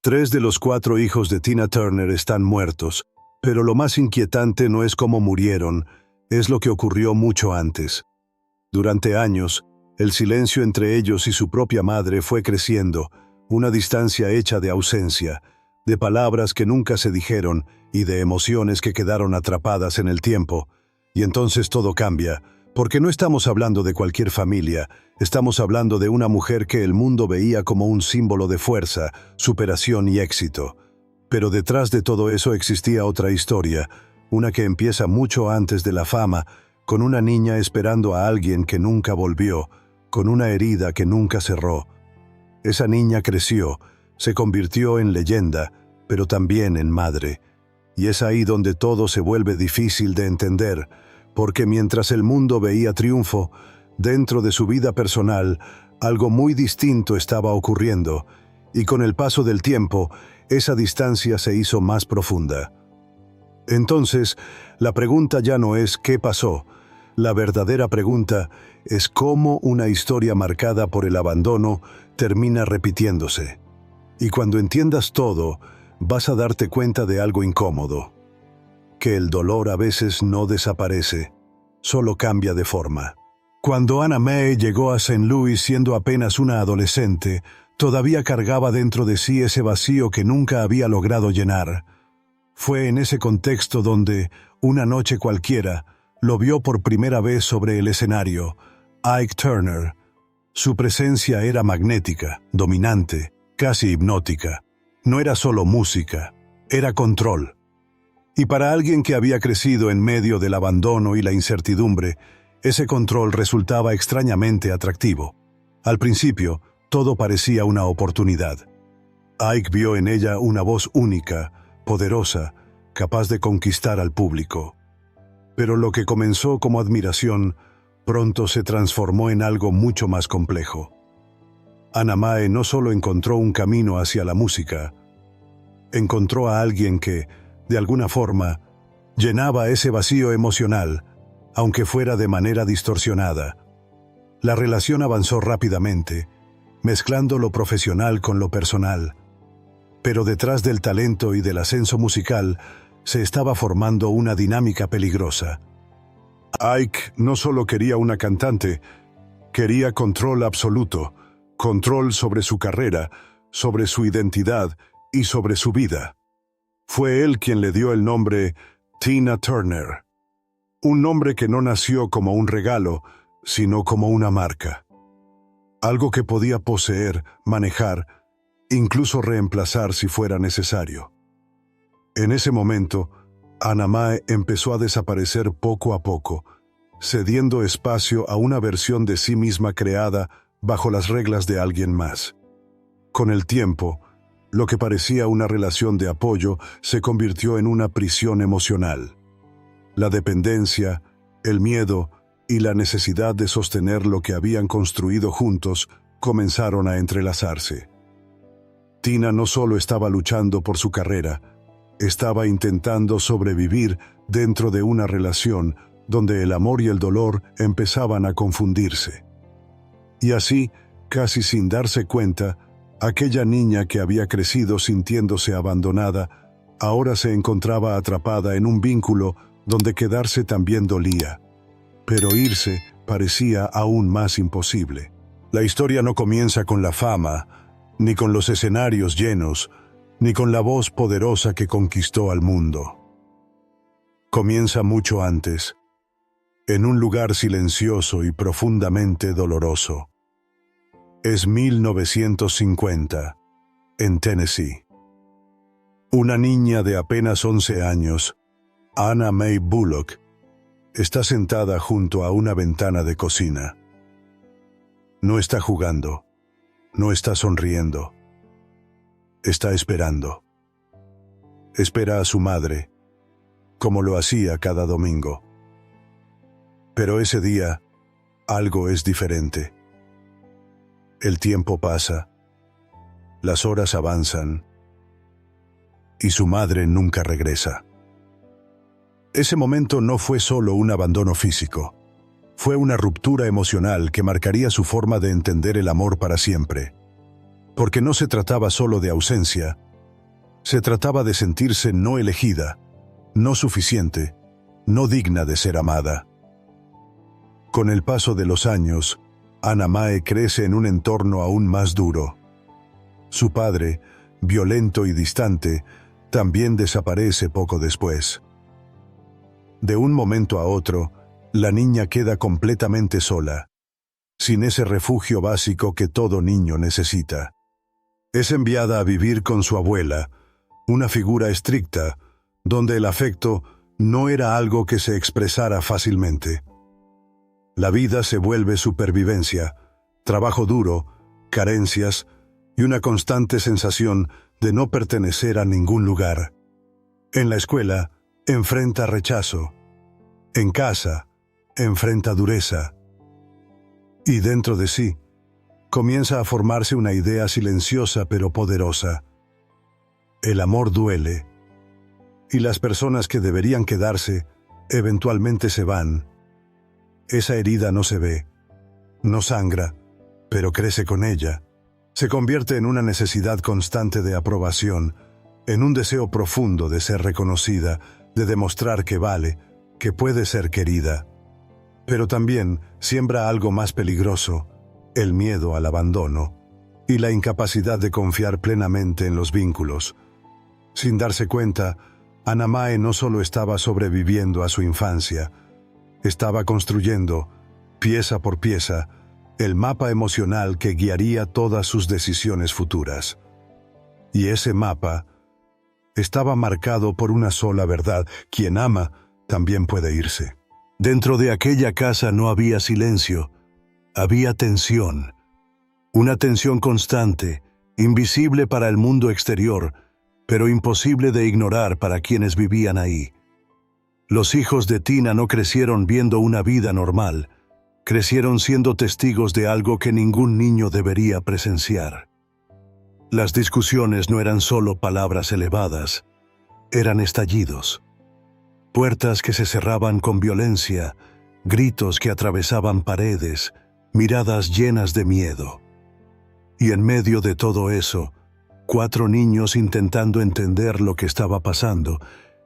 3 de los 4 hijos de Tina Turner están muertos, pero lo más inquietante no es cómo murieron, es lo que ocurrió mucho antes. Durante años, el silencio entre ellos y su propia madre fue creciendo, una distancia hecha de ausencia, de palabras que nunca se dijeron y de emociones que quedaron atrapadas en el tiempo. Y entonces todo cambia, porque no estamos hablando de cualquier familia, estamos hablando de una mujer que el mundo veía como un símbolo de fuerza, superación y éxito. Pero detrás de todo eso existía otra historia, una que empieza mucho antes de la fama, con una niña esperando a alguien que nunca volvió, con una herida que nunca cerró. Esa niña creció, se convirtió en leyenda, pero también en madre. Y es ahí donde todo se vuelve difícil de entender, porque mientras el mundo veía triunfo, dentro de su vida personal, algo muy distinto estaba ocurriendo, y con el paso del tiempo, esa distancia se hizo más profunda. Entonces, la pregunta ya no es ¿qué pasó? La verdadera pregunta es cómo una historia marcada por el abandono termina repitiéndose. Y cuando entiendas todo, vas a darte cuenta de algo incómodo. Que el dolor a veces no desaparece, solo cambia de forma. Cuando Anna Mae llegó a St. Louis siendo apenas una adolescente, todavía cargaba dentro de sí ese vacío que nunca había logrado llenar. Fue en ese contexto donde, una noche cualquiera, lo vio por primera vez sobre el escenario, Ike Turner. Su presencia era magnética, dominante, casi hipnótica. No era solo música, era control. Y para alguien que había crecido en medio del abandono y la incertidumbre, ese control resultaba extrañamente atractivo. Al principio, todo parecía una oportunidad. Ike vio en ella una voz única, poderosa, capaz de conquistar al público. Pero lo que comenzó como admiración, pronto se transformó en algo mucho más complejo. Anna Mae no solo encontró un camino hacia la música, encontró a alguien que, de alguna forma, llenaba ese vacío emocional, aunque fuera de manera distorsionada. La relación avanzó rápidamente, mezclando lo profesional con lo personal. Pero detrás del talento y del ascenso musical, se estaba formando una dinámica peligrosa. Ike no solo quería una cantante, quería control absoluto, control sobre su carrera, sobre su identidad y sobre su vida. Fue él quien le dio el nombre Tina Turner, un nombre que no nació como un regalo, sino como una marca. Algo que podía poseer, manejar, incluso reemplazar si fuera necesario. En ese momento, Anna Mae empezó a desaparecer poco a poco, cediendo espacio a una versión de sí misma creada bajo las reglas de alguien más. Con el tiempo, lo que parecía una relación de apoyo se convirtió en una prisión emocional. La dependencia, el miedo y la necesidad de sostener lo que habían construido juntos comenzaron a entrelazarse. Tina no solo estaba luchando por su carrera, estaba intentando sobrevivir dentro de una relación donde el amor y el dolor empezaban a confundirse. Y así, casi sin darse cuenta, aquella niña que había crecido sintiéndose abandonada, ahora se encontraba atrapada en un vínculo donde quedarse también dolía. Pero irse parecía aún más imposible. La historia no comienza con la fama, ni con los escenarios llenos, ni con la voz poderosa que conquistó al mundo. Comienza mucho antes, en un lugar silencioso y profundamente doloroso. Es 1950, en Tennessee. Una niña de apenas 11 años, Anna Mae Bullock, está sentada junto a una ventana de cocina. No está jugando, no está sonriendo. Está esperando. Espera a su madre, como lo hacía cada domingo. Pero ese día, algo es diferente. El tiempo pasa, las horas avanzan, y su madre nunca regresa. Ese momento no fue solo un abandono físico, fue una ruptura emocional que marcaría su forma de entender el amor para siempre. Porque no se trataba solo de ausencia, Se trataba de sentirse no elegida, no suficiente, no digna de ser amada. Con el paso de los años, Anna Mae crece en un entorno aún más duro. Su padre, violento y distante, también desaparece poco después. De un momento a otro, la niña queda completamente sola, sin ese refugio básico que todo niño necesita. Es enviada a vivir con su abuela, una figura estricta, donde el afecto no era algo que se expresara fácilmente. La vida se vuelve supervivencia, trabajo duro, carencias y una constante sensación de no pertenecer a ningún lugar. En la escuela, enfrenta rechazo. En casa, enfrenta dureza. Y dentro de sí, comienza a formarse una idea silenciosa pero poderosa. El amor duele, y las personas que deberían quedarse, eventualmente se van. Esa herida no se ve, no sangra, pero crece con ella. Se convierte en una necesidad constante de aprobación, en un deseo profundo de ser reconocida, de demostrar que vale, que puede ser querida. Pero también siembra algo más peligroso, el miedo al abandono y la incapacidad de confiar plenamente en los vínculos. Sin darse cuenta, Anna Mae no solo estaba sobreviviendo a su infancia, estaba construyendo, pieza por pieza, el mapa emocional que guiaría todas sus decisiones futuras. Y ese mapa estaba marcado por una sola verdad: quien ama también puede irse. Dentro de aquella casa no había silencio, había tensión. Una tensión constante, invisible para el mundo exterior, pero imposible de ignorar para quienes vivían ahí. Los hijos de Tina no crecieron viendo una vida normal, crecieron siendo testigos de algo que ningún niño debería presenciar. Las discusiones no eran solo palabras elevadas, eran estallidos. Puertas que se cerraban con violencia, gritos que atravesaban paredes, miradas llenas de miedo. Y en medio de todo eso, 4 niños intentando entender lo que estaba pasando,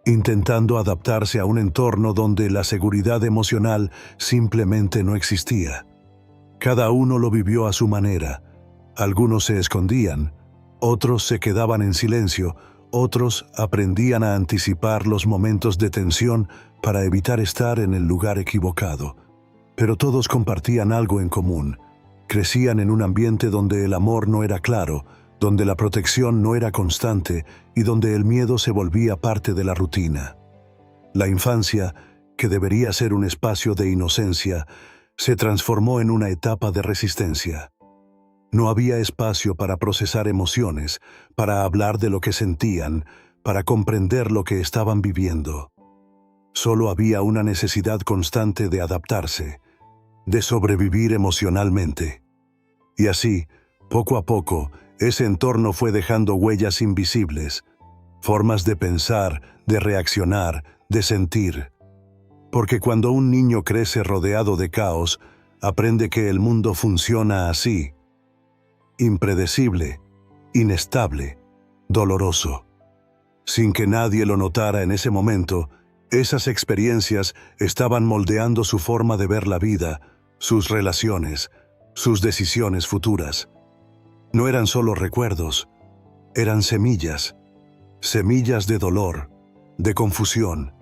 intentando adaptarse a un entorno donde la seguridad emocional simplemente no existía. Cada uno lo vivió a su manera. Algunos se escondían, otros se quedaban en silencio, otros aprendían a anticipar los momentos de tensión para evitar estar en el lugar equivocado. Pero todos compartían algo en común. Crecían en un ambiente donde el amor no era claro, donde la protección no era constante y donde el miedo se volvía parte de la rutina. La infancia, que debería ser un espacio de inocencia, se transformó en una etapa de resistencia. No había espacio para procesar emociones, para hablar de lo que sentían, para comprender lo que estaban viviendo. Solo había una necesidad constante de adaptarse, de sobrevivir emocionalmente. Y así, poco a poco, ese entorno fue dejando huellas invisibles, formas de pensar, de reaccionar, de sentir. Porque cuando un niño crece rodeado de caos, aprende que el mundo funciona así: impredecible, inestable, doloroso. Sin que nadie lo notara en ese momento, esas experiencias estaban moldeando su forma de ver la vida, sus relaciones, sus decisiones futuras. No eran solo recuerdos, eran semillas, semillas de dolor, de confusión,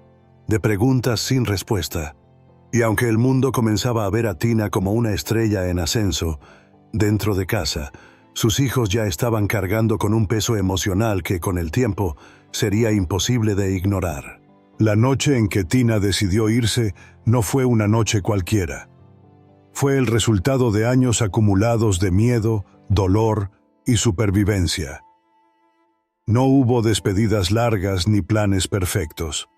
de preguntas sin respuesta. Y aunque el mundo comenzaba a ver a Tina como una estrella en ascenso, dentro de casa, sus hijos ya estaban cargando con un peso emocional que con el tiempo sería imposible de ignorar. La noche en que Tina decidió irse no fue una noche cualquiera. Fue el resultado de años acumulados de miedo, dolor y supervivencia. No hubo despedidas largas ni planes perfectos.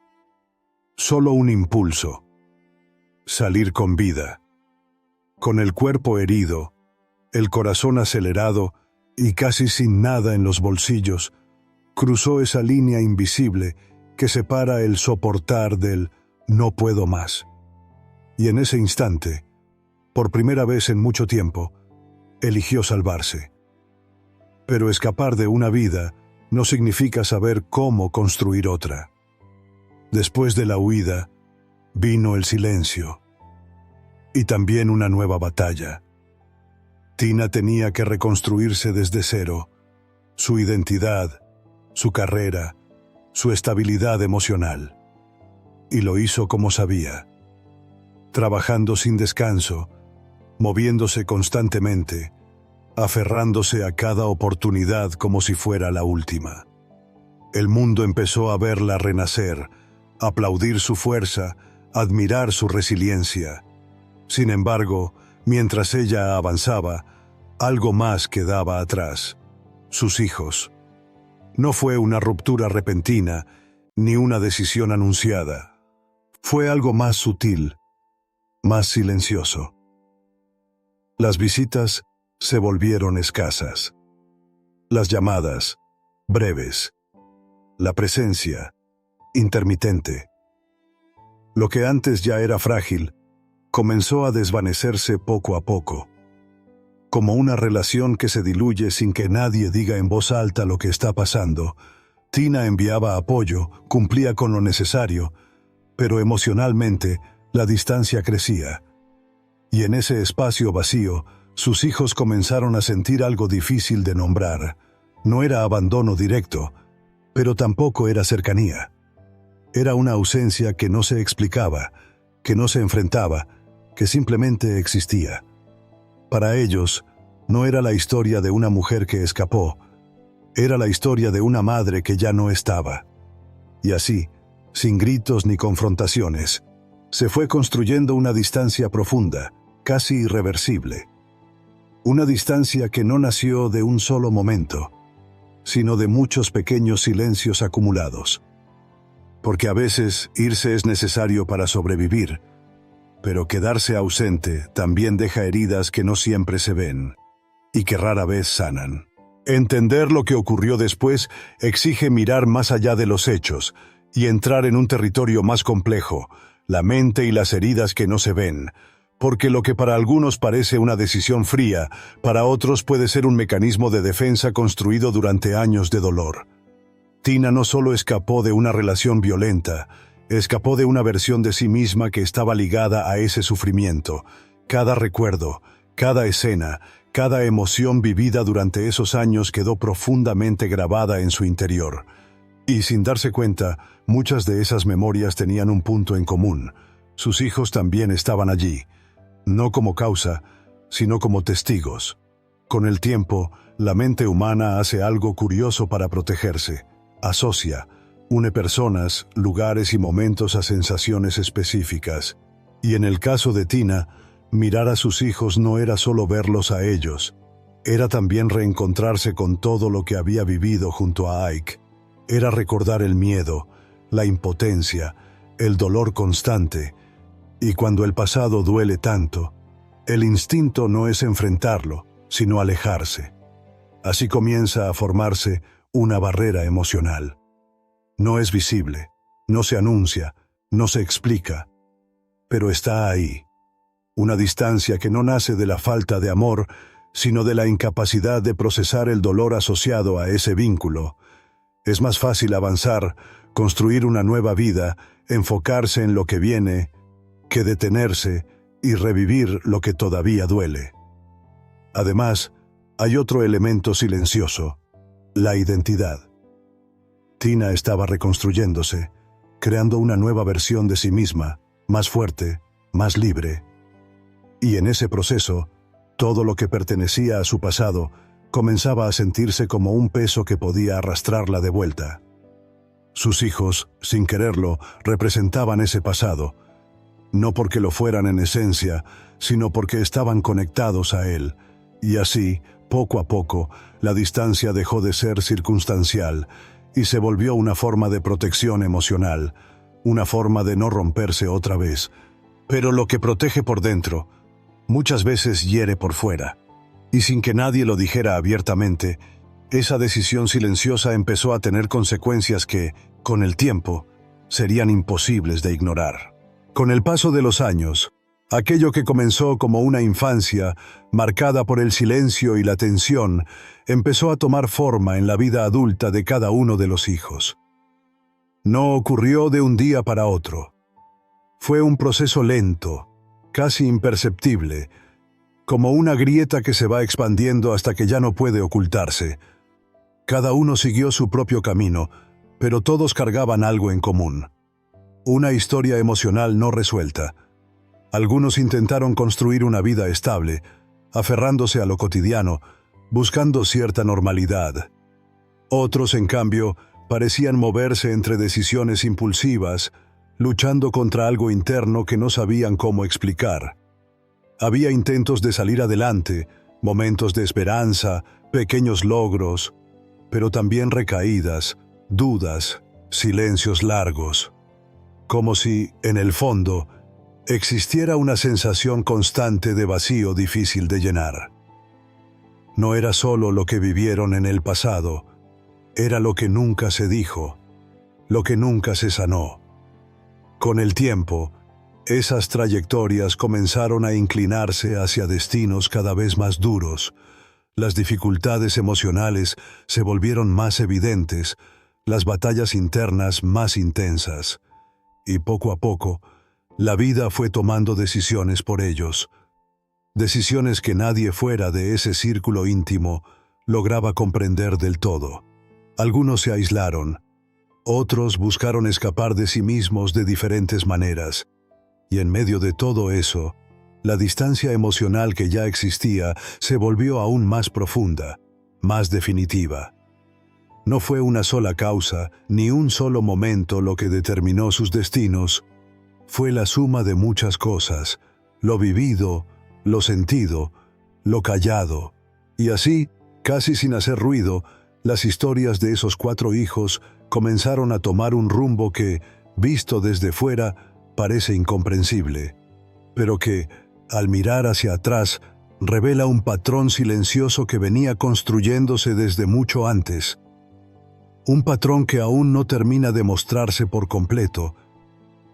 Solo un impulso: salir con vida. Con el cuerpo herido, el corazón acelerado y casi sin nada en los bolsillos, cruzó esa línea invisible que separa el soportar del no puedo más. Y en ese instante, por primera vez en mucho tiempo, eligió salvarse. Pero escapar de una vida no significa saber cómo construir otra. Después de la huida, vino el silencio. Y también una nueva batalla. Tina tenía que reconstruirse desde cero, su identidad, su carrera, su estabilidad emocional. Y lo hizo como sabía, trabajando sin descanso, moviéndose constantemente, aferrándose a cada oportunidad como si fuera la última. El mundo empezó a verla renacer, aplaudir su fuerza, admirar su resiliencia. Sin embargo, mientras ella avanzaba, algo más quedaba atrás: sus hijos. No fue una ruptura repentina, ni una decisión anunciada. Fue algo más sutil, más silencioso. Las visitas se volvieron escasas. Las llamadas, breves. La presencia, intermitente. Lo que antes ya era frágil, comenzó a desvanecerse poco a poco. Como una relación que se diluye sin que nadie diga en voz alta lo que está pasando. Tina enviaba apoyo, cumplía con lo necesario, pero emocionalmente la distancia crecía. Y en ese espacio vacío, sus hijos comenzaron a sentir algo difícil de nombrar. No era abandono directo, pero tampoco era cercanía. Era una ausencia que no se explicaba, que no se enfrentaba, que simplemente existía. Para ellos, no era la historia de una mujer que escapó, era la historia de una madre que ya no estaba. Y así, sin gritos ni confrontaciones, se fue construyendo una distancia profunda, casi irreversible. Una distancia que no nació de un solo momento, sino de muchos pequeños silencios acumulados. Porque a veces irse es necesario para sobrevivir, pero quedarse ausente también deja heridas que no siempre se ven y que rara vez sanan. Entender lo que ocurrió después exige mirar más allá de los hechos y entrar en un territorio más complejo, la mente y las heridas que no se ven, porque lo que para algunos parece una decisión fría, para otros puede ser un mecanismo de defensa construido durante años de dolor. Tina no solo escapó de una relación violenta, escapó de una versión de sí misma que estaba ligada a ese sufrimiento. Cada recuerdo, cada escena, cada emoción vivida durante esos años quedó profundamente grabada en su interior. Y sin darse cuenta, muchas de esas memorias tenían un punto en común. Sus hijos también estaban allí, no como causa, sino como testigos. Con el tiempo, la mente humana hace algo curioso para protegerse. Asocia, une personas, lugares y momentos a sensaciones específicas. Y en el caso de Tina, mirar a sus hijos no era solo verlos a ellos, era también reencontrarse con todo lo que había vivido junto a Ike. Era recordar el miedo, la impotencia, el dolor constante. Y cuando el pasado duele tanto, el instinto no es enfrentarlo, sino alejarse. Así comienza a formarse una barrera emocional. No es visible, no se anuncia, no se explica, pero está ahí. Una distancia que no nace de la falta de amor, sino de la incapacidad de procesar el dolor asociado a ese vínculo. Es más fácil avanzar, construir una nueva vida, enfocarse en lo que viene, que detenerse y revivir lo que todavía duele. Además, hay otro elemento silencioso: la identidad. Tina estaba reconstruyéndose, creando una nueva versión de sí misma, más fuerte, más libre. Y en ese proceso, todo lo que pertenecía a su pasado comenzaba a sentirse como un peso que podía arrastrarla de vuelta. Sus hijos, sin quererlo, representaban ese pasado, no porque lo fueran en esencia, sino porque estaban conectados a él, y así, poco a poco, la distancia dejó de ser circunstancial y se volvió una forma de protección emocional, una forma de no romperse otra vez. Pero lo que protege por dentro, muchas veces hiere por fuera. Y sin que nadie lo dijera abiertamente, esa decisión silenciosa empezó a tener consecuencias que, con el tiempo, serían imposibles de ignorar. Con el paso de los años, Aquello que comenzó como una infancia, marcada por el silencio y la tensión, empezó a tomar forma en la vida adulta de cada uno de los hijos. No ocurrió de un día para otro. Fue un proceso lento, casi imperceptible, como una grieta que se va expandiendo hasta que ya no puede ocultarse. Cada uno siguió su propio camino, pero todos cargaban algo en común. Una historia emocional no resuelta. Algunos intentaron construir una vida estable, aferrándose a lo cotidiano, buscando cierta normalidad. Otros, en cambio, parecían moverse entre decisiones impulsivas, luchando contra algo interno que no sabían cómo explicar. Había intentos de salir adelante, momentos de esperanza, pequeños logros, pero también recaídas, dudas, silencios largos. Como si, en el fondo, existiera una sensación constante de vacío difícil de llenar. No era solo lo que vivieron en el pasado, era lo que nunca se dijo, lo que nunca se sanó. Con el tiempo, esas trayectorias comenzaron a inclinarse hacia destinos cada vez más duros. Las dificultades emocionales se volvieron más evidentes, las batallas internas más intensas. Y poco a poco, la vida fue tomando decisiones por ellos. Decisiones que nadie fuera de ese círculo íntimo lograba comprender del todo. Algunos se aislaron, otros buscaron escapar de sí mismos de diferentes maneras. Y en medio de todo eso, la distancia emocional que ya existía se volvió aún más profunda, más definitiva. No fue una sola causa, ni un solo momento lo que determinó sus destinos. Fue la suma de muchas cosas, lo vivido, lo sentido, lo callado. Y así, casi sin hacer ruido, las historias de esos 4 hijos comenzaron a tomar un rumbo que, visto desde fuera, parece incomprensible, pero que, al mirar hacia atrás, revela un patrón silencioso que venía construyéndose desde mucho antes. Un patrón que aún no termina de mostrarse por completo,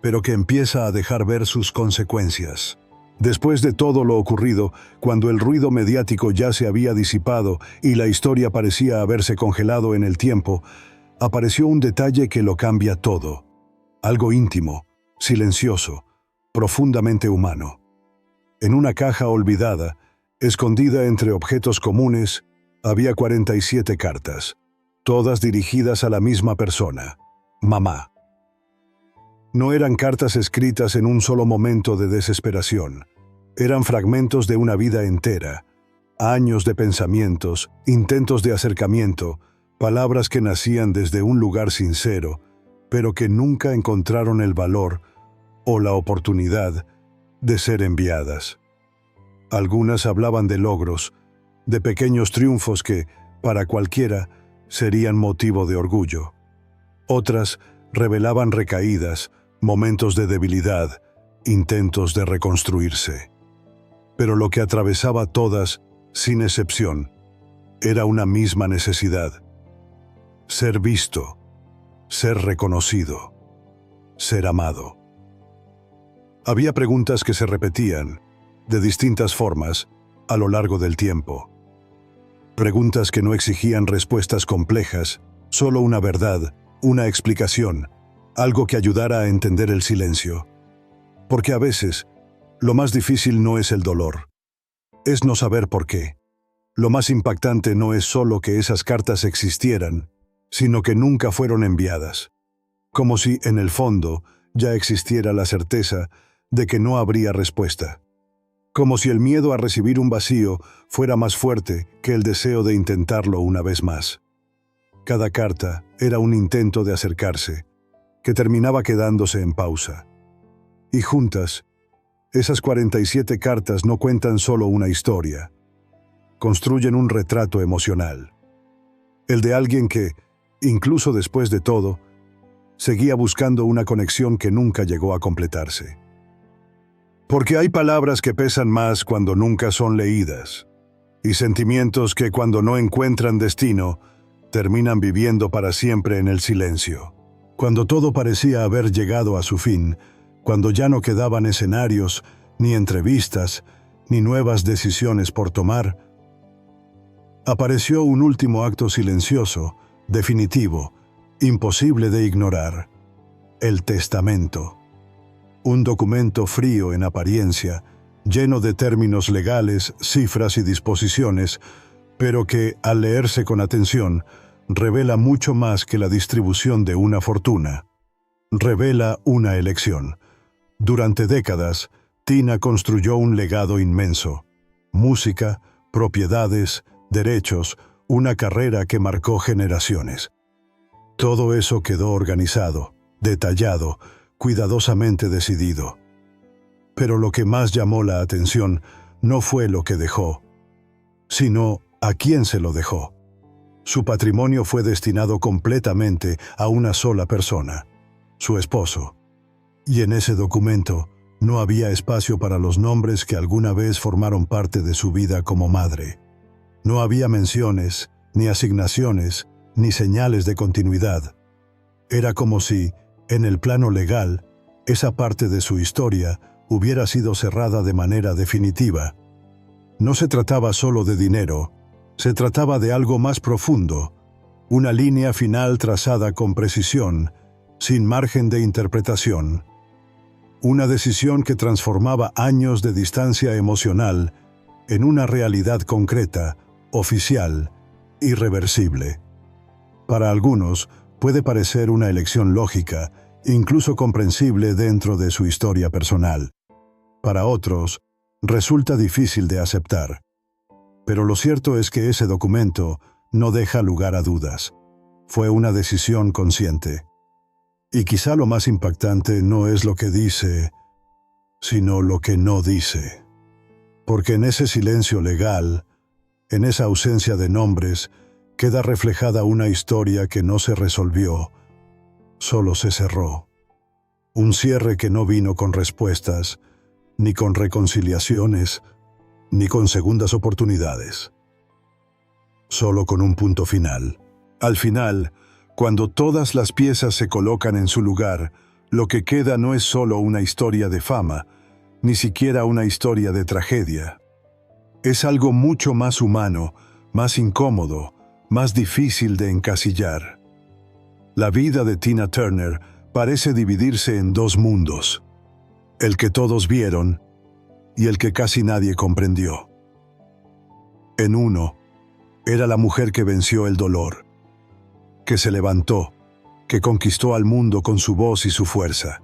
pero que empieza a dejar ver sus consecuencias. Después de todo lo ocurrido, cuando el ruido mediático ya se había disipado y la historia parecía haberse congelado en el tiempo, apareció un detalle que lo cambia todo. Algo íntimo, silencioso, profundamente humano. En una caja olvidada, escondida entre objetos comunes, había 47 cartas, todas dirigidas a la misma persona, mamá. No eran cartas escritas en un solo momento de desesperación. Eran fragmentos de una vida entera, años de pensamientos, intentos de acercamiento, palabras que nacían desde un lugar sincero, pero que nunca encontraron el valor o la oportunidad de ser enviadas. Algunas hablaban de logros, de pequeños triunfos que, para cualquiera, serían motivo de orgullo. Otras revelaban recaídas, momentos de debilidad, intentos de reconstruirse. Pero lo que atravesaba todas, sin excepción, era una misma necesidad: ser visto, ser reconocido, ser amado. Había preguntas que se repetían, de distintas formas, a lo largo del tiempo. Preguntas que no exigían respuestas complejas, solo una verdad, una explicación, algo que ayudara a entender el silencio. Porque a veces, lo más difícil no es el dolor, es no saber por qué. Lo más impactante no es solo que esas cartas existieran, sino que nunca fueron enviadas. Como si, en el fondo, ya existiera la certeza de que no habría respuesta. Como si el miedo a recibir un vacío fuera más fuerte que el deseo de intentarlo una vez más. Cada carta era un intento de acercarse, que terminaba quedándose en pausa. Y juntas, esas 47 cartas no cuentan solo una historia, construyen un retrato emocional. El de alguien que, incluso después de todo, seguía buscando una conexión que nunca llegó a completarse. Porque hay palabras que pesan más cuando nunca son leídas, y sentimientos que cuando no encuentran destino, terminan viviendo para siempre en el silencio. Cuando todo parecía haber llegado a su fin, cuando ya no quedaban escenarios, ni entrevistas, ni nuevas decisiones por tomar. Apareció un último acto silencioso, definitivo, imposible de ignorar: el testamento. Un documento frío en apariencia, lleno de términos legales, cifras y disposiciones, pero que, al leerse con atención, revela mucho más que la distribución de una fortuna. Revela una elección. Durante décadas, Tina construyó un legado inmenso: música, propiedades, derechos, una carrera que marcó generaciones. Todo eso quedó organizado, detallado, cuidadosamente decidido. Pero lo que más llamó la atención no fue lo que dejó, sino a quién se lo dejó. Su patrimonio fue destinado completamente a una sola persona: su esposo. Y en ese documento no había espacio para los nombres que alguna vez formaron parte de su vida como madre. No había menciones, ni asignaciones, ni señales de continuidad. Era como si, en el plano legal, esa parte de su historia hubiera sido cerrada de manera definitiva. No se trataba solo de dinero, se trataba de algo más profundo, una línea final trazada con precisión, sin margen de interpretación. Una decisión que transformaba años de distancia emocional en una realidad concreta, oficial, irreversible. Para algunos, puede parecer una elección lógica, incluso comprensible dentro de su historia personal. Para otros, resulta difícil de aceptar. Pero lo cierto es que ese documento no deja lugar a dudas. Fue una decisión consciente. Y quizá lo más impactante no es lo que dice, sino lo que no dice. Porque en ese silencio legal, en esa ausencia de nombres, queda reflejada una historia que no se resolvió, solo se cerró. Un cierre que no vino con respuestas, ni con reconciliaciones, ni con segundas oportunidades. Solo con un punto final. Al final, cuando todas las piezas se colocan en su lugar, lo que queda no es solo una historia de fama, ni siquiera una historia de tragedia. Es algo mucho más humano, más incómodo, más difícil de encasillar. La vida de Tina Turner parece dividirse en dos mundos: el que todos vieron y el que casi nadie comprendió. En uno, era la mujer que venció el dolor, que se levantó, que conquistó al mundo con su voz y su fuerza.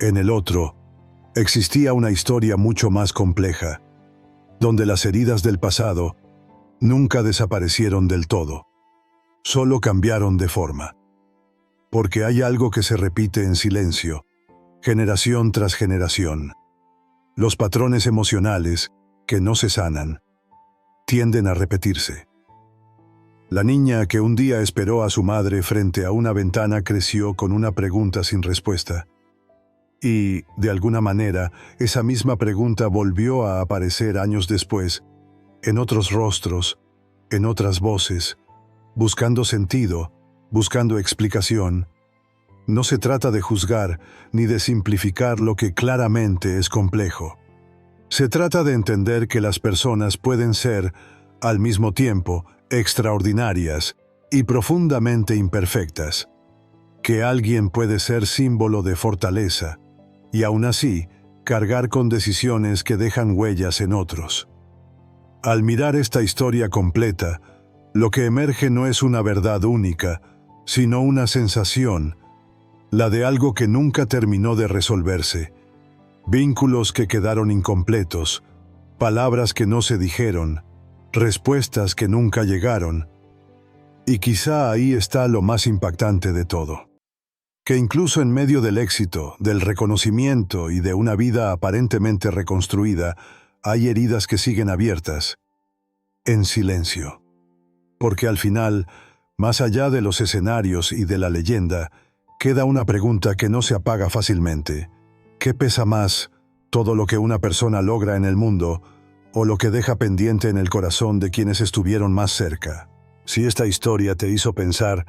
En el otro, existía una historia mucho más compleja, donde las heridas del pasado nunca desaparecieron del todo, solo cambiaron de forma. Porque hay algo que se repite en silencio, generación tras generación. Los patrones emocionales, que no se sanan, tienden a repetirse. La niña que un día esperó a su madre frente a una ventana creció con una pregunta sin respuesta. Y, de alguna manera, esa misma pregunta volvió a aparecer años después, en otros rostros, en otras voces, buscando sentido, buscando explicación. No se trata de juzgar ni de simplificar lo que claramente es complejo. Se trata de entender que las personas pueden ser, al mismo tiempo, extraordinarias y profundamente imperfectas. Que alguien puede ser símbolo de fortaleza y aún así cargar con decisiones que dejan huellas en otros. Al mirar esta historia completa, lo que emerge no es una verdad única, sino una sensación, la de algo que nunca terminó de resolverse, vínculos que quedaron incompletos, palabras que no se dijeron, respuestas que nunca llegaron. Y quizá ahí está lo más impactante de todo. Que incluso en medio del éxito, del reconocimiento y de una vida aparentemente reconstruida, hay heridas que siguen abiertas, en silencio. Porque al final, más allá de los escenarios y de la leyenda, queda una pregunta que no se apaga fácilmente. ¿Qué pesa más, todo lo que una persona logra en el mundo, o lo que deja pendiente en el corazón de quienes estuvieron más cerca? Si esta historia te hizo pensar,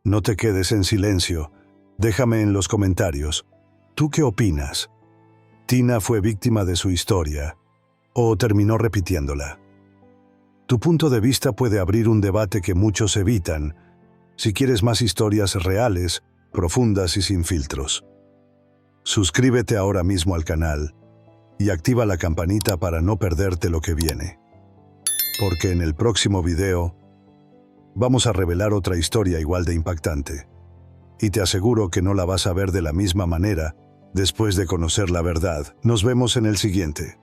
no te quedes en silencio. Déjame en los comentarios. ¿Tú qué opinas? Tina fue víctima de su historia o terminó repitiéndola. Tu punto de vista puede abrir un debate que muchos evitan, si quieres más historias reales, profundas y sin filtros. Suscríbete ahora mismo al canal y activa la campanita para no perderte lo que viene. Porque en el próximo video vamos a revelar otra historia igual de impactante. Y te aseguro que no la vas a ver de la misma manera después de conocer la verdad. Nos vemos en el siguiente.